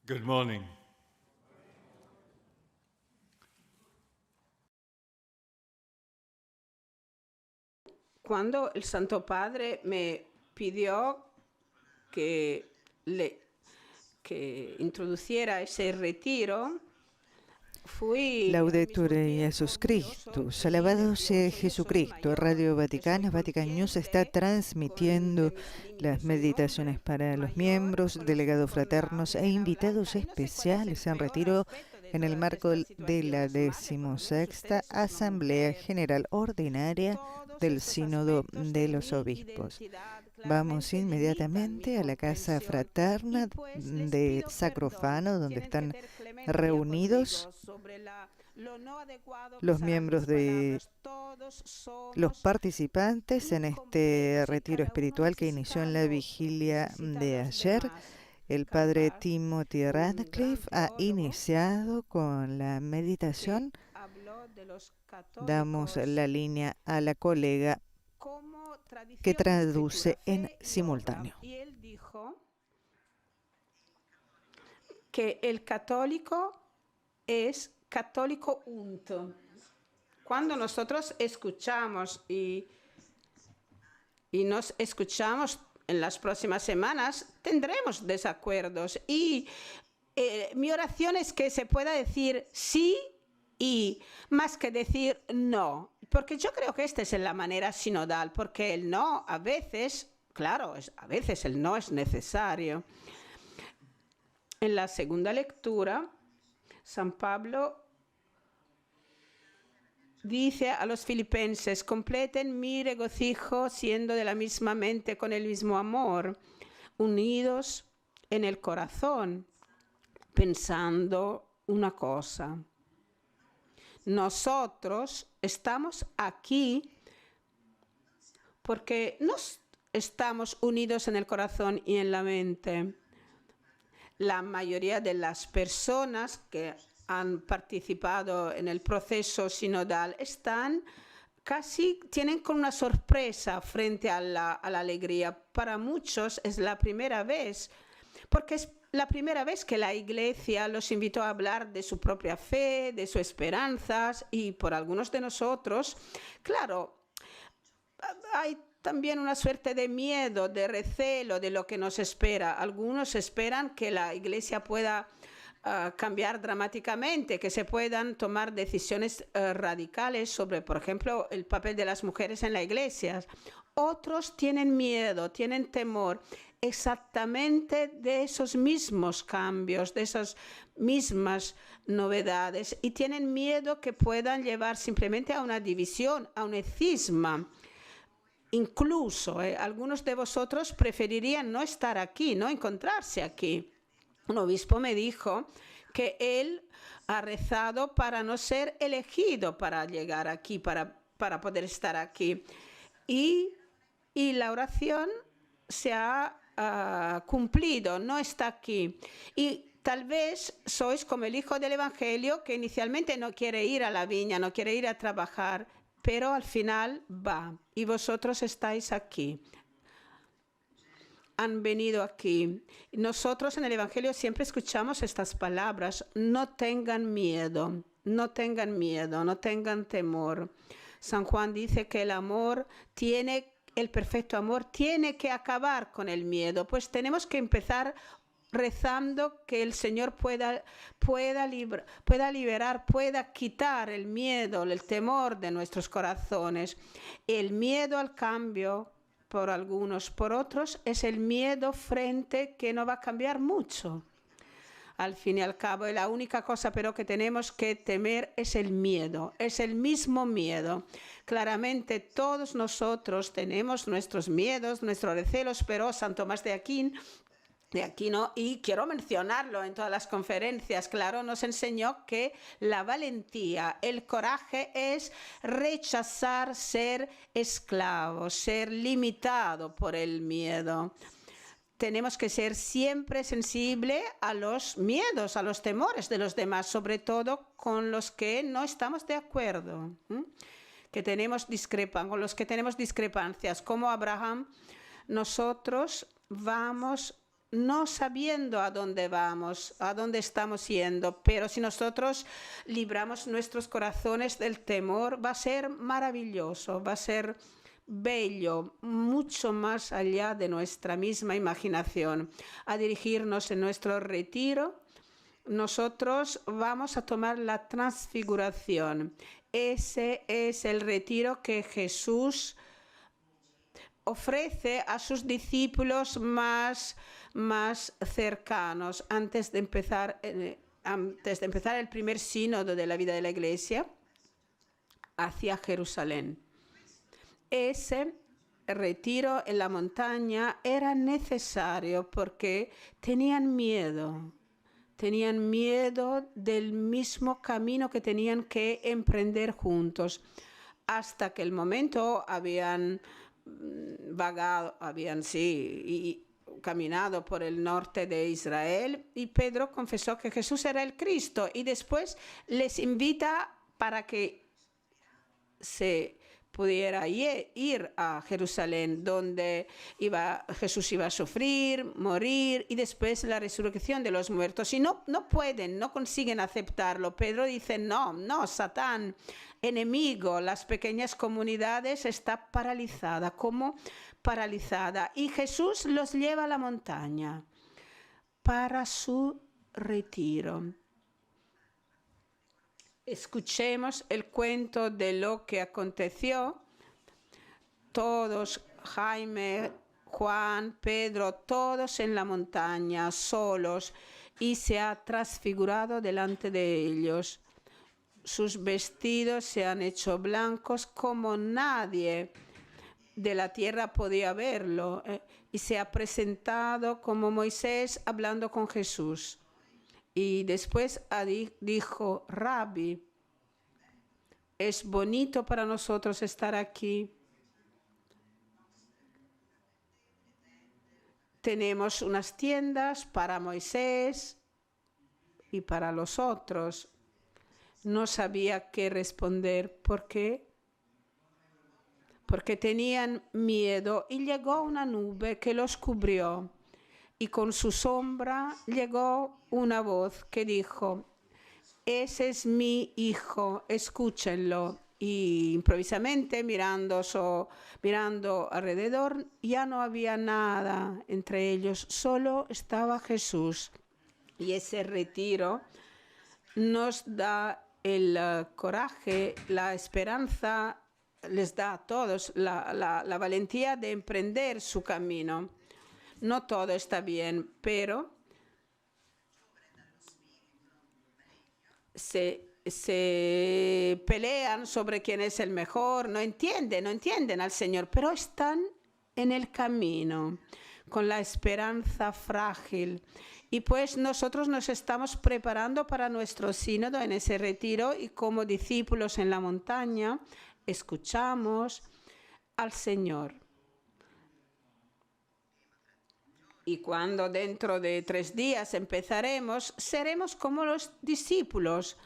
Good morning. Cuando el Santo Padre me pidió que introduciera ese retiro, fui al mismo Laudetur tiempo Jesus orgulloso Christus, y alabado sea nervioso. Yo soy Jesucristo. mayor, Radio que soy Vaticana, Vatican News está consciente transmitiendo de mis límites. las Soy un meditaciones hombre para los mayor miembros, delegados con la fraternos e melena invitados blanca y no sé cuál es el especiales en peor retiro aspecto de en el todas marco estas de la situaciones, madre, porque muchos de 16ª ustedes es una Asamblea mujer. General Ordinaria Todos del estos Sínodo aspectos de de los mi Obispos. identidad Vamos claramente limitan mi inmediatamente a la casa comprensión y fraterna pues les de pido perdón. Sacrofano, donde Tienen que están tener clemencia reunidos conmigo sobre lo no adecuado que los serán miembros mis de palabras. Todos los somos participantes en este incompletos y retiro cada uno espiritual que inició necesita en al la otro, vigilia necesita a de los ayer. demás. El padre Calvert, Timothy un gran Radcliffe ha teólogo iniciado con la que meditación. habló de los Damos católicos la línea a la colega como que tradición y escritura, traduce en fe y obra. simultáneo. Y él dijo que el católico es católico unto. Cuando nosotros escuchamos y nos escuchamos en las próximas semanas, tendremos desacuerdos. Y mi oración es que se pueda decir sí y más que decir no. Porque yo creo que esta es la manera sinodal, porque el no a veces, claro, a veces el no es necesario. En la segunda lectura, San Pablo dice a los filipenses: completen mi regocijo siendo de la misma mente, con el mismo amor, unidos en el corazón, pensando una cosa. Nosotros estamos aquí porque nos estamos unidos en el corazón y en la mente. La mayoría de las personas que han participado en el proceso sinodal tienen con una sorpresa frente a la alegría. Para muchos es la primera vez, porque es la primera vez que la Iglesia los invitó a hablar de su propia fe, de sus esperanzas, y por algunos de nosotros, claro, hay también una suerte de miedo, de recelo de lo que nos espera. Algunos esperan que la Iglesia pueda cambiar dramáticamente, que se puedan tomar decisiones radicales sobre, por ejemplo, el papel de las mujeres en la Iglesia. Otros tienen miedo, tienen temor exactamente de esos mismos cambios, de esas mismas novedades, y tienen miedo que puedan llevar simplemente a una división, a un cisma. Incluso algunos de vosotros preferirían no estar aquí, no encontrarse aquí. Un obispo me dijo que él ha rezado para no ser elegido para llegar aquí, para poder estar aquí. Y la oración se ha cumplido, no está aquí. Y tal vez sois como el hijo del Evangelio, que inicialmente no quiere ir a la viña, no quiere ir a trabajar, pero al final va. Y vosotros estáis aquí. Han venido aquí. Nosotros en el Evangelio siempre escuchamos estas palabras: no tengan miedo, no tengan miedo, no tengan temor. San Juan dice que el perfecto amor tiene que acabar con el miedo. Pues tenemos que empezar rezando que el Señor pueda liberar, pueda quitar el miedo, el temor de nuestros corazones. El miedo al cambio, por algunos, por otros es el miedo frente que no va a cambiar mucho. Al fin y al cabo, la única cosa pero que tenemos que temer es el miedo, es el mismo miedo. Claramente todos nosotros tenemos nuestros miedos, nuestros recelos, pero San Tomás de Aquino, y quiero mencionarlo en todas las conferencias, claro, nos enseñó que la valentía, el coraje es rechazar ser esclavo, ser limitado por el miedo. Tenemos que ser siempre sensibles a los miedos, a los temores de los demás, sobre todo con los que no estamos de acuerdo, con los que tenemos discrepancias. Como Abraham, nosotros vamos no sabiendo a dónde vamos, a dónde estamos yendo, pero si nosotros libramos nuestros corazones del temor, va a ser maravilloso, va a ser bello, mucho más allá de nuestra misma imaginación. A dirigirnos en nuestro retiro, nosotros vamos a tomar la transfiguración. Ese es el retiro que Jesús ofrece a sus discípulos más cercanos antes de empezar el primer sínodo de la vida de la Iglesia hacia Jerusalén. Ese retiro en la montaña era necesario porque tenían miedo del mismo camino que tenían que emprender juntos. Hasta que el momento habían caminado por el norte de Israel y Pedro confesó que Jesús era el Cristo y después les invita para que se pudiera ir a Jerusalén, donde Jesús iba a sufrir, morir y después la resurrección de los muertos. Y no consiguen aceptarlo. Pedro dice, no, Satán, enemigo, las pequeñas comunidades está paralizada, como paralizada. Y Jesús los lleva a la montaña para su retiro. Escuchemos el cuento de lo que aconteció. Todos, Jaime, Juan, Pedro, todos en la montaña, solos, y se ha transfigurado delante de ellos. Sus vestidos se han hecho blancos como nadie de la tierra podía verlo, y se ha presentado como Moisés hablando con Jesús. Y después dijo, Rabbi, es bonito para nosotros estar aquí. Tenemos unas tiendas para Moisés y para los otros. No sabía qué responder. ¿Por qué? Porque tenían miedo y llegó una nube que los cubrió. Y con su sombra llegó una voz que dijo, ese es mi hijo, escúchenlo. Y improvisamente, mirando alrededor, ya no había nada entre ellos, solo estaba Jesús. Y ese retiro nos da el coraje, la esperanza, les da a todos la valentía de emprender su camino. No todo está bien, pero se pelean sobre quién es el mejor, no entienden al Señor, pero están en el camino, con la esperanza frágil. Y pues nosotros nos estamos preparando para nuestro sínodo en ese retiro y como discípulos en la montaña escuchamos al Señor. Y cuando dentro de 3 días empezaremos, seremos como los discípulos.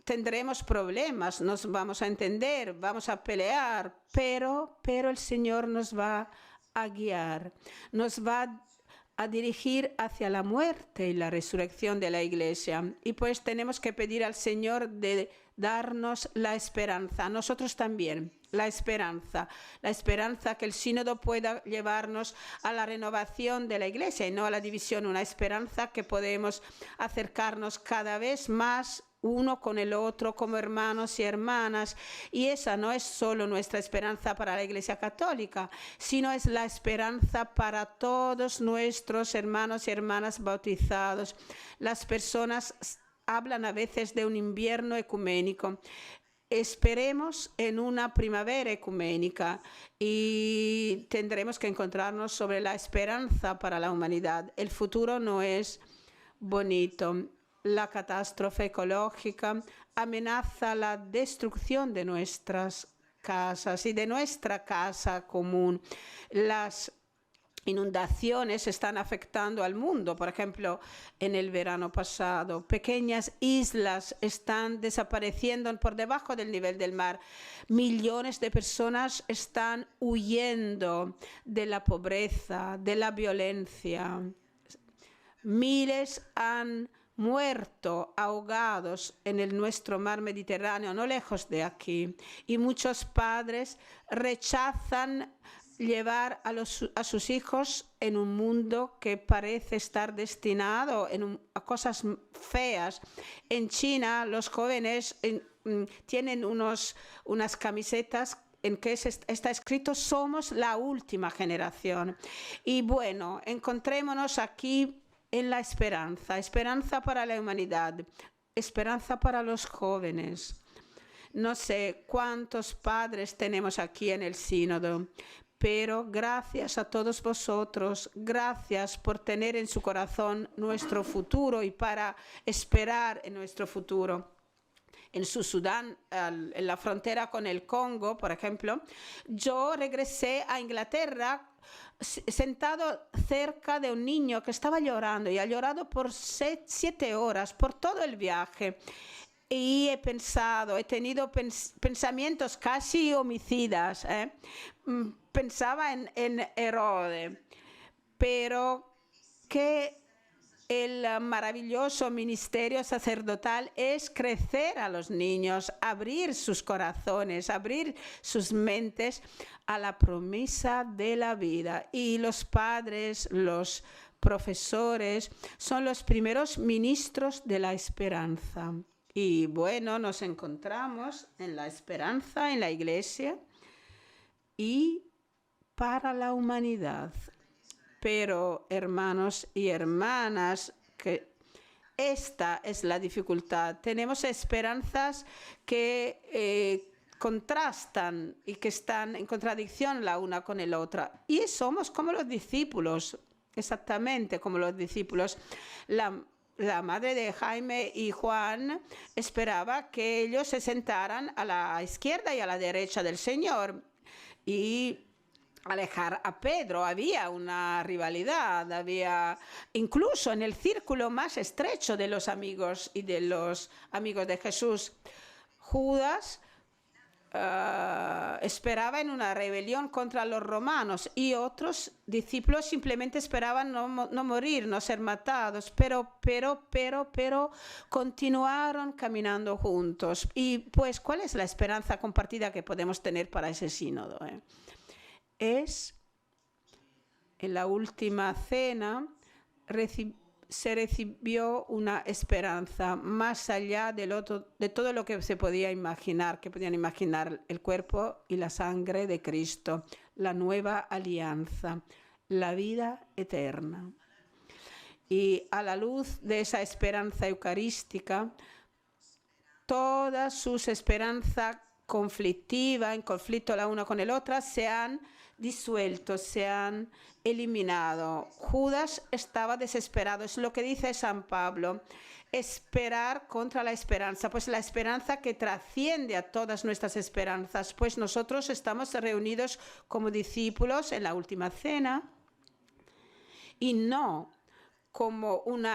Tendremos problemas, nos vamos a entender, vamos a pelear, pero el Señor nos va a guiar, nos va a dirigir hacia la muerte y la resurrección de la Iglesia. Y pues tenemos que pedir al Señor de darnos la esperanza, nosotros también. La esperanza que el sínodo pueda llevarnos a la renovación de la Iglesia y no a la división, una esperanza que podemos acercarnos cada vez más uno con el otro como hermanos y hermanas. Y esa no es solo nuestra esperanza para la Iglesia Católica, sino es la esperanza para todos nuestros hermanos y hermanas bautizados. Las personas hablan a veces de un invierno ecuménico. Esperemos en una primavera ecuménica y tendremos que encontrarnos sobre la esperanza para la humanidad. El futuro no es bonito. La catástrofe ecológica amenaza la destrucción de nuestras casas y de nuestra casa común. inundaciones están afectando al mundo. Por ejemplo, en el verano pasado, pequeñas islas están desapareciendo por debajo del nivel del mar. Millones de personas están huyendo de la pobreza, de la violencia. Miles han muerto ahogados en nuestro mar Mediterráneo, no lejos de aquí. Y muchos padres rechazan llevar a sus hijos en un mundo que parece estar destinado a cosas feas. En China, los jóvenes tienen unas camisetas en que está escrito: somos la última generación. Y bueno, encontrémonos aquí en la esperanza, esperanza para la humanidad, esperanza para los jóvenes. No sé cuántos padres tenemos aquí en el sínodo, pero gracias a todos vosotros, gracias por tener en su corazón nuestro futuro y para esperar en nuestro futuro. En Sudán, en la frontera con el Congo, por ejemplo, yo regresé a Inglaterra sentado cerca de un niño que estaba llorando y ha llorado por 7 horas, por todo el viaje. Y he tenido pensamientos casi homicidas. Pensaba en Herodes, pero que el maravilloso ministerio sacerdotal es crecer a los niños, abrir sus corazones, abrir sus mentes a la promesa de la vida. Y los padres, los profesores, son los primeros ministros de la esperanza. Y bueno, nos encontramos en la esperanza, en la iglesia y para la humanidad. Pero, hermanos y hermanas, que esta es la dificultad. Tenemos esperanzas que contrastan y que están en contradicción la una con la otra. Y somos como los discípulos, exactamente como los discípulos. La madre de Jaime y Juan esperaba que ellos se sentaran a la izquierda y a la derecha del Señor y alejar a Pedro. Había una rivalidad, había incluso en el círculo más estrecho de los amigos y de los amigos de Jesús. Judas esperaba en una rebelión contra los romanos y otros discípulos simplemente esperaban no morir, no ser matados, pero continuaron caminando juntos. Y pues, ¿cuál es la esperanza compartida que podemos tener para ese sínodo? Es en la última cena se recibió una esperanza más allá de todo lo que se podía imaginar, que podían imaginar el cuerpo y la sangre de Cristo, la nueva alianza, la vida eterna. Y a la luz de esa esperanza eucarística, todas sus esperanzas conflictivas, en conflicto la una con la otra, se han disuelto, se han eliminado. Judas estaba desesperado, es lo que dice San Pablo: esperar contra la esperanza, pues la esperanza que trasciende a todas nuestras esperanzas. Pues nosotros estamos reunidos como discípulos en la última cena y no como un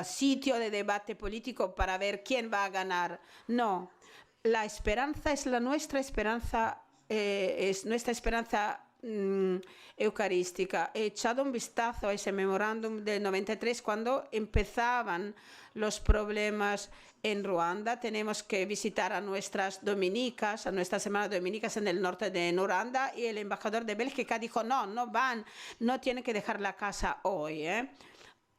sitio de debate político para ver quién va a ganar. No, la esperanza es nuestra esperanza. Es nuestra esperanza eucarística. He echado un vistazo a ese memorándum del 93 cuando empezaban los problemas en Ruanda. Tenemos que visitar a nuestras dominicas, a nuestras hermanas dominicas en el norte de Ruanda, y el embajador de Bélgica dijo: no van, no tienen que dejar la casa hoy.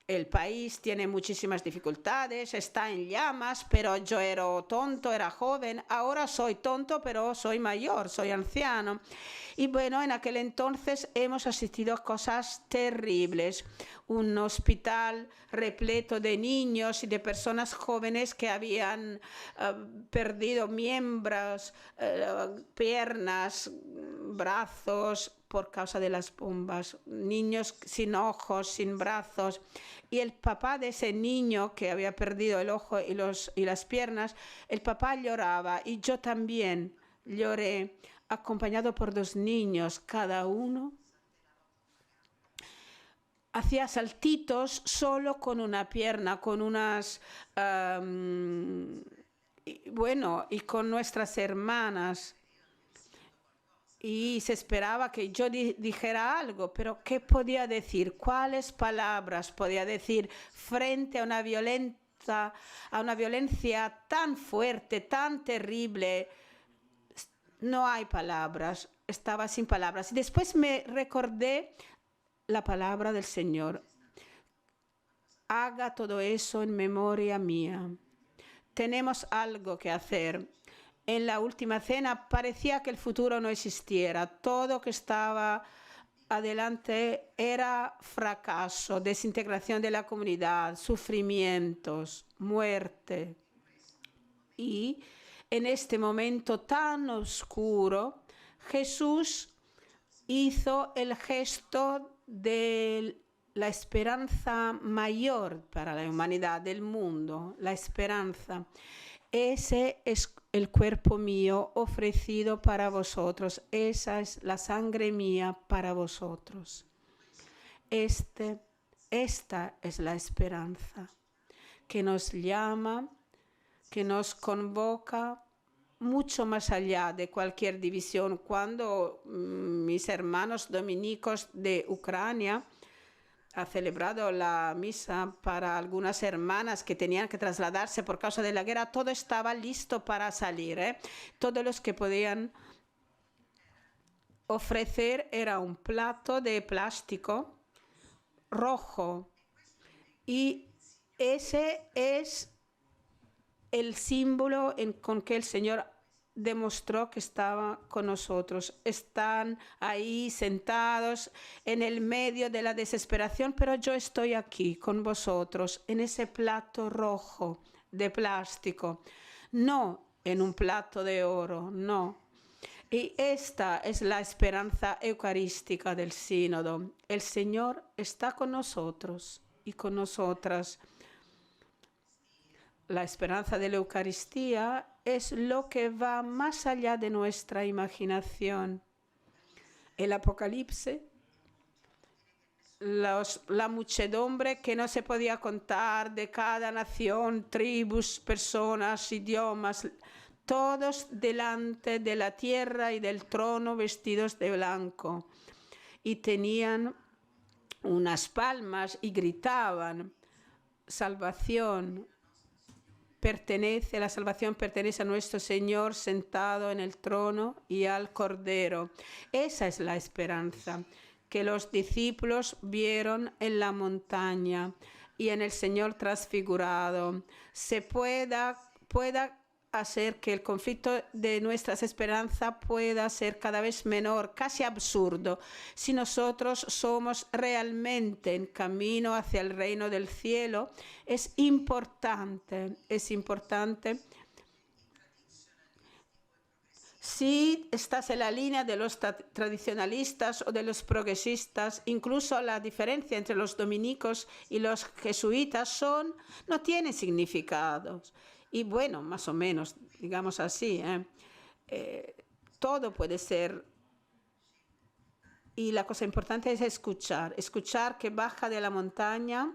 El país tiene muchísimas dificultades, está en llamas, pero yo era tonto, era joven, ahora soy tonto, pero soy mayor, soy anciano. Y bueno, en aquel entonces hemos asistido a cosas terribles. Un hospital repleto de niños y de personas jóvenes que habían perdido miembros, piernas, brazos por causa de las bombas. Niños sin ojos, sin brazos. Y el papá de ese niño que había perdido el ojo y las piernas, el papá lloraba y yo también lloré, acompañado por 2 niños, cada uno hacía saltitos solo con una pierna, con unas... y con nuestras hermanas. Y se esperaba que yo dijera algo, pero ¿qué podía decir? ¿Cuáles palabras podía decir frente a una violencia tan fuerte, tan terrible? No hay palabras, estaba sin palabras. Y después me recordé la palabra del Señor. Haga todo eso en memoria mía. Tenemos algo que hacer. En la última cena parecía que el futuro no existiera. Todo que estaba adelante era fracaso, desintegración de la comunidad, sufrimientos, muerte. Y en este momento tan oscuro, Jesús hizo el gesto de la esperanza mayor para la humanidad, del mundo, la esperanza. Ese es el cuerpo mío ofrecido para vosotros. Esa es la sangre mía para vosotros. Esta es la esperanza que nos llama, que nos convoca mucho más allá de cualquier división. Cuando mis hermanos dominicos de Ucrania ha celebrado la misa para algunas hermanas que tenían que trasladarse por causa de la guerra, todo estaba listo para salir, Todos los que podían ofrecer era un plato de plástico rojo, y ese es el símbolo con que el Señor demostró que estaba con nosotros. Están ahí sentados en el medio de la desesperación, pero yo estoy aquí con vosotros en ese plato rojo de plástico, no en un plato de oro, no. Y esta es la esperanza eucarística del sínodo. El Señor está con nosotros y con nosotras. La esperanza de la Eucaristía es lo que va más allá de nuestra imaginación. El Apocalipsis, la muchedumbre que no se podía contar, de cada nación, tribus, personas, idiomas, todos delante de la tierra y del trono vestidos de blanco. Y tenían unas palmas y gritaban: salvación. La salvación pertenece a nuestro Señor sentado en el trono y al Cordero. Esa es la esperanza que los discípulos vieron en la montaña y en el Señor transfigurado. Se pueda hacer que el conflicto de nuestras esperanzas pueda ser cada vez menor, casi absurdo, si nosotros somos realmente en camino hacia el reino del cielo. Es importante. Si estás en la línea de los tradicionalistas o de los progresistas, incluso la diferencia entre los dominicos y los jesuitas no tiene significados. Y bueno, más o menos, digamos así, todo puede ser. Y la cosa importante es escuchar que baja de la montaña,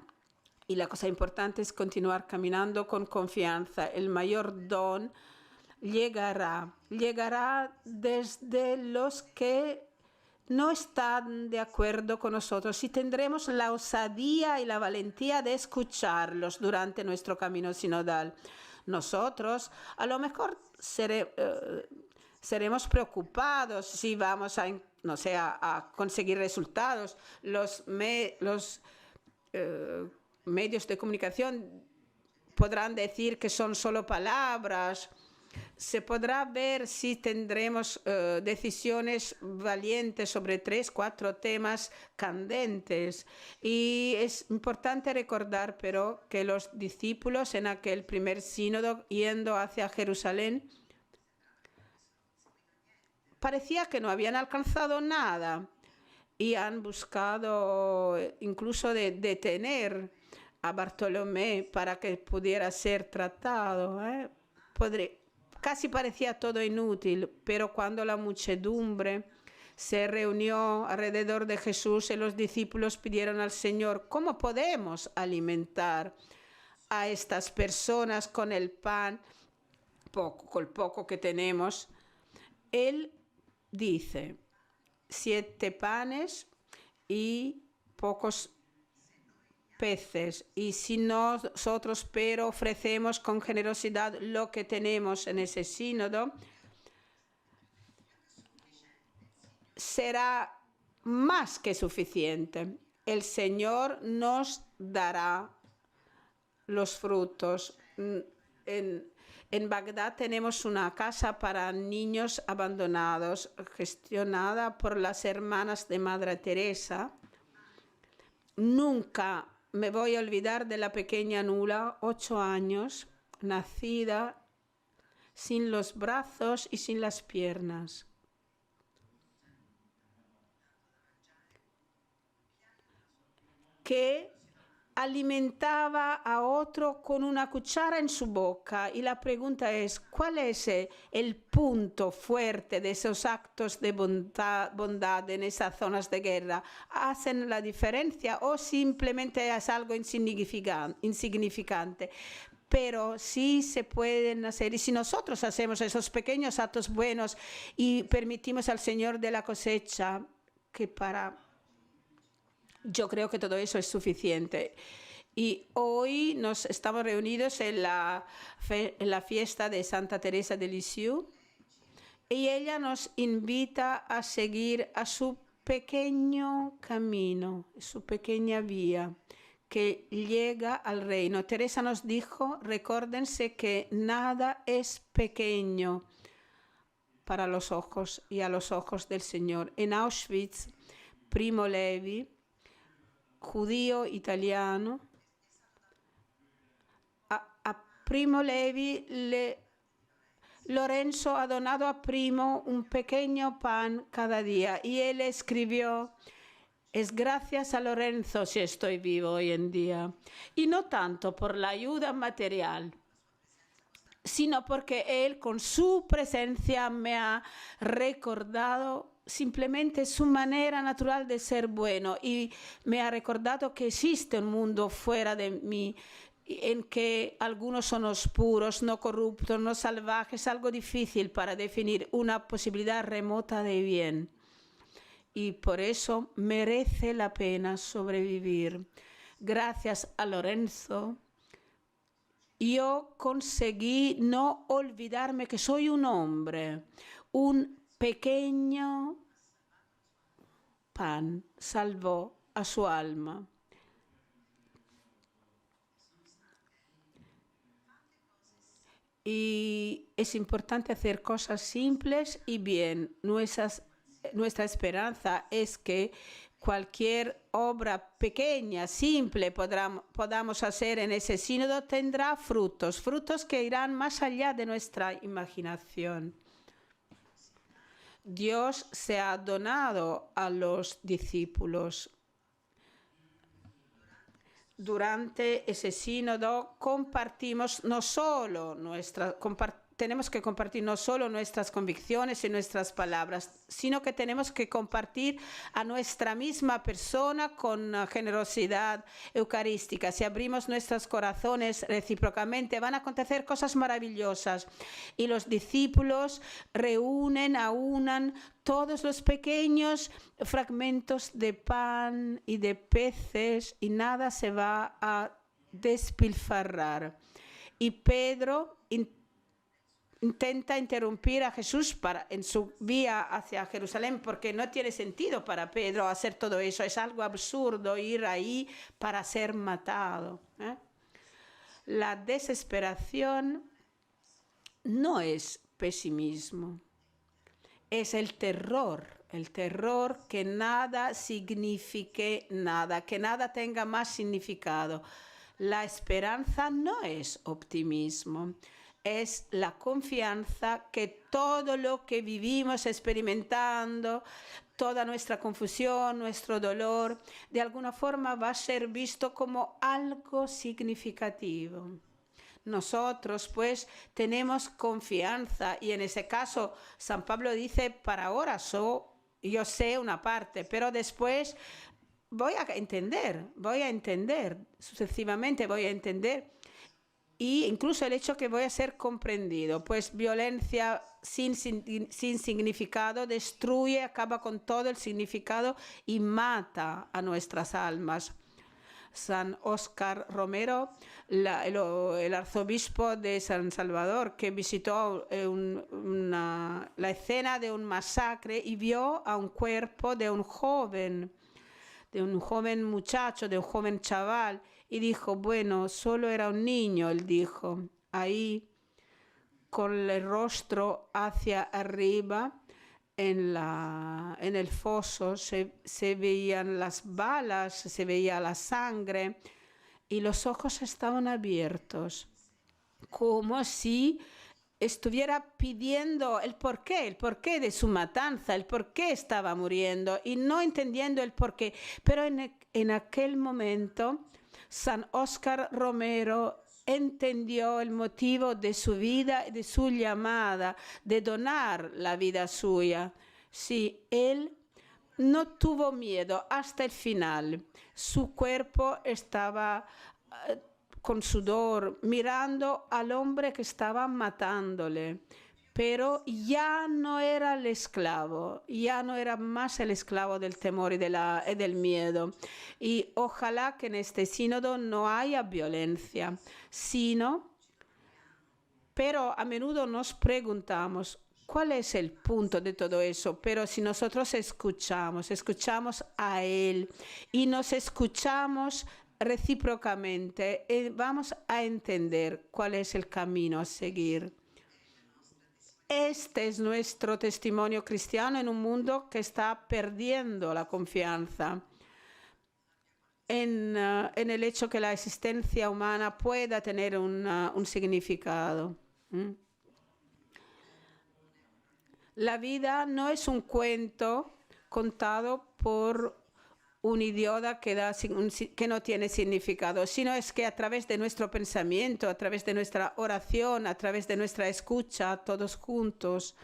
y la cosa importante es continuar caminando con confianza. El mayor don llegará desde los que no están de acuerdo con nosotros, y tendremos la osadía y la valentía de escucharlos durante nuestro camino sinodal. Nosotros a lo mejor seremos preocupados si vamos a conseguir resultados. Los medios de comunicación podrán decir que son solo palabras. Se podrá ver si tendremos decisiones valientes sobre 3, 4 temas candentes. Y es importante recordar, pero, que los discípulos en aquel primer sínodo, yendo hacia Jerusalén, parecía que no habían alcanzado nada, y han buscado incluso detener a Bartolomé para que pudiera ser tratado. Casi parecía todo inútil, pero cuando la muchedumbre se reunió alrededor de Jesús y los discípulos pidieron al Señor, ¿cómo podemos alimentar a estas personas con el pan, con el poco que tenemos? Él dice, 7 panes y pocos peces, y si nosotros pero ofrecemos con generosidad lo que tenemos en ese sínodo, será más que suficiente. El Señor nos dará los frutos. En Bagdad tenemos una casa para niños abandonados gestionada por las hermanas de Madre Teresa. Nunca me voy a olvidar de la pequeña Nula, 8 años, nacida sin los brazos y sin las piernas. Que alimentaba a otro con una cuchara en su boca. Y la pregunta es, ¿cuál es el punto fuerte de esos actos de bondad en esas zonas de guerra? ¿Hacen la diferencia o simplemente es algo insignificante? Pero sí se pueden hacer, y si nosotros hacemos esos pequeños actos buenos y permitimos al Señor de la cosecha yo creo que todo eso es suficiente. Y hoy nos estamos reunidos en la fiesta de Santa Teresa de Lisieux y ella nos invita a seguir a su pequeño camino, su pequeña vía que llega al reino. Teresa nos dijo, recuérdense que nada es pequeño para los ojos y a los ojos del Señor. En Auschwitz, Primo Levi, judío italiano, a Primo Levi Lorenzo ha donado a Primo un pequeño pan cada día y él escribió, es gracias a Lorenzo si estoy vivo hoy en día, y no tanto por la ayuda material, sino porque él con su presencia me ha recordado simplemente su manera natural de ser bueno y me ha recordado que existe un mundo fuera de mí en que algunos son oscuros, no corruptos, no salvajes, algo difícil para definir una posibilidad remota de bien. Y por eso merece la pena sobrevivir. Gracias a Lorenzo, yo conseguí no olvidarme que soy un hombre, un pequeño pan salvó a su alma. Y es importante hacer cosas simples y bien. Nuestra esperanza es que cualquier obra pequeña, simple, podamos hacer en ese sínodo tendrá frutos que irán más allá de nuestra imaginación. Dios se ha donado a los discípulos. Durante ese sínodo tenemos que compartir no solo nuestras convicciones y nuestras palabras, sino que tenemos que compartir a nuestra misma persona con generosidad eucarística. Si abrimos nuestros corazones recíprocamente, van a acontecer cosas maravillosas. Y los discípulos aunan todos los pequeños fragmentos de pan y de peces y nada se va a despilfarrar. Y Pedro intenta interrumpir a Jesús en su vía hacia Jerusalén porque no tiene sentido para Pedro hacer todo eso. Es algo absurdo ir ahí para ser matado. La desesperación no es pesimismo, es el terror que nada signifique nada, que nada tenga más significado. La esperanza no es optimismo. Es la confianza que todo lo que vivimos experimentando, toda nuestra confusión, nuestro dolor, de alguna forma va a ser visto como algo significativo. Nosotros, pues, tenemos confianza y en ese caso, San Pablo dice, para ahora yo sé una parte, pero después voy a entender, sucesivamente voy a entender. Y incluso el hecho que voy a ser comprendido, pues violencia sin significado destruye, acaba con todo el significado y mata a nuestras almas. San Óscar Romero, el arzobispo de San Salvador, que visitó la escena de un masacre y vio a un cuerpo de un joven muchacho, de un joven chaval, y dijo, bueno, solo era un niño, él dijo, ahí con el rostro hacia arriba, en el foso se veían las balas, se veía la sangre y los ojos estaban abiertos, como si estuviera pidiendo el porqué de su matanza, el por qué estaba muriendo y no entendiendo el porqué. Pero en aquel momento, San Óscar Romero entendió el motivo de su vida, de su llamada, de donar la vida suya. Sí, él no tuvo miedo hasta el final. Su cuerpo estaba con sudor, mirando al hombre que estaba matándole. Pero ya no era el esclavo, ya no era más el esclavo del temor y del miedo. Y ojalá que en este sínodo no haya violencia, pero a menudo nos preguntamos, ¿cuál es el punto de todo eso? Pero si nosotros escuchamos a Él y nos escuchamos recíprocamente, vamos a entender cuál es el camino a seguir. Este es nuestro testimonio cristiano en un mundo que está perdiendo la confianza en el hecho que la existencia humana pueda tener un significado. La vida no es un cuento contado por un idiota que no tiene significado, sino es que a través de nuestro pensamiento, a través de nuestra oración, a través de nuestra escucha, todos juntos,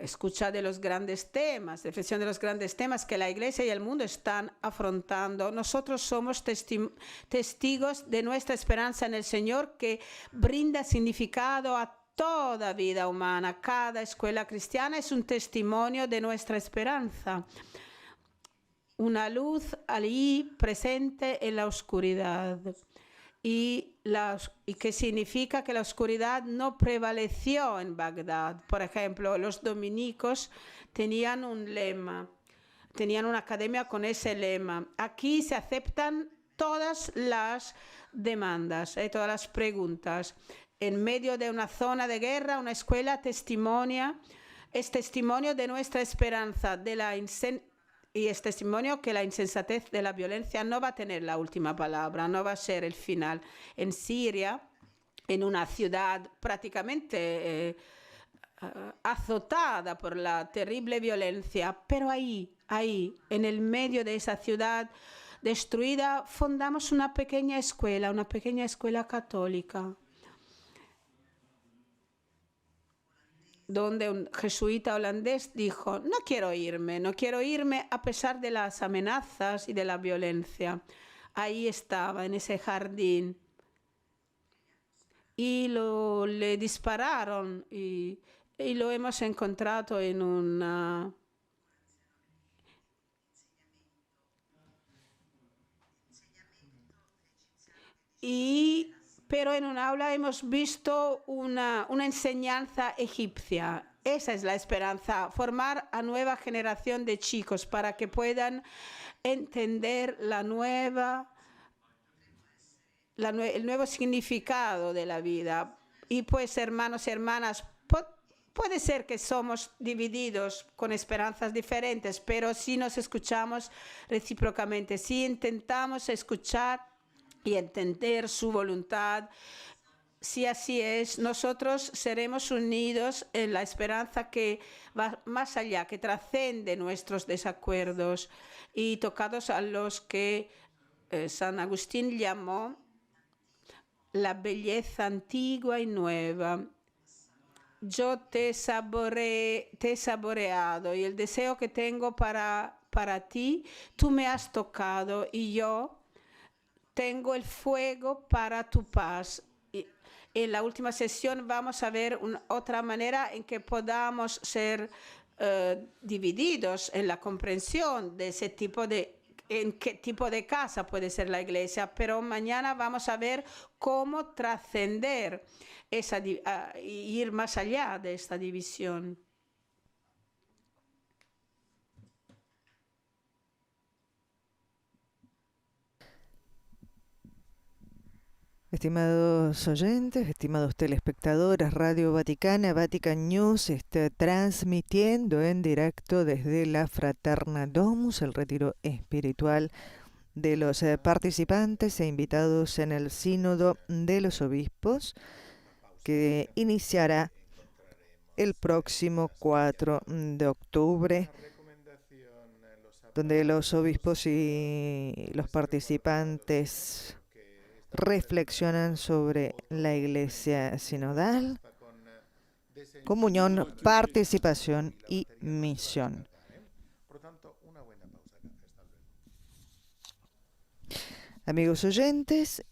escucha de los grandes temas, reflexión de los grandes temas que la Iglesia y el mundo están afrontando. Nosotros somos testigos de nuestra esperanza en el Señor, que brinda significado a toda vida humana. Cada escuela cristiana es un testimonio de nuestra esperanza. Una luz allí presente en la oscuridad. Y que significa que la oscuridad no prevaleció en Bagdad. Por ejemplo, los dominicos tenían un lema, tenían una academia con ese lema. Aquí se aceptan todas las demandas, todas las preguntas. En medio de una zona de guerra, una escuela es testimonio de nuestra esperanza, y es testimonio que la insensatez de la violencia no va a tener la última palabra, no va a ser el final. En Siria, en una ciudad prácticamente azotada por la terrible violencia, pero ahí, en el medio de esa ciudad destruida, fundamos una pequeña escuela católica, donde un jesuita holandés dijo, no quiero irme a pesar de las amenazas y de la violencia. Ahí estaba, en ese jardín, y le dispararon y lo hemos encontrado en una... Pero en un aula hemos visto una enseñanza egipcia. Esa es la esperanza, formar a nueva generación de chicos para que puedan entender el nuevo significado de la vida. Y pues, hermanos y hermanas, puede ser que somos divididos con esperanzas diferentes, pero si nos escuchamos recíprocamente, si intentamos escuchar y entender su voluntad, si así es, nosotros seremos unidos en la esperanza que va más allá, que trasciende nuestros desacuerdos, y tocados a los que San Agustín llamó la belleza antigua y nueva. yo te he saboreado y el deseo que tengo para ti, tú me has tocado y yo tengo el fuego para tu paz. Y en la última sesión vamos a ver otra manera en que podamos ser divididos en la comprensión de ese tipo en qué tipo de casa puede ser la iglesia, pero mañana vamos a ver cómo trascender y ir más allá de esta división. Estimados oyentes, estimados telespectadores, Radio Vaticana, Vatican News está transmitiendo en directo desde la Fraterna Domus, el retiro espiritual de los participantes e invitados en el Sínodo de los Obispos, que iniciará el próximo 4 de octubre, donde los obispos y los participantes reflexionan sobre la Iglesia sinodal, comunión, participación y misión. Amigos oyentes,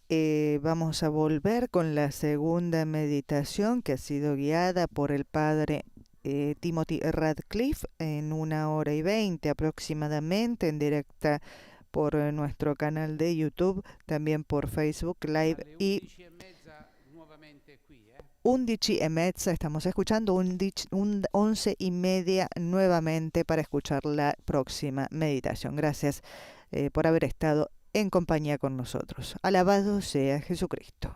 vamos a volver con la segunda meditación que ha sido guiada por el padre Timothy Radcliffe en 1 hora y 20 aproximadamente, en directa por nuestro canal de YouTube, también por Facebook Live y 11:30, estamos escuchando 11:30 nuevamente para escuchar la próxima meditación. Gracias por haber estado en compañía con nosotros. Alabado sea Jesucristo.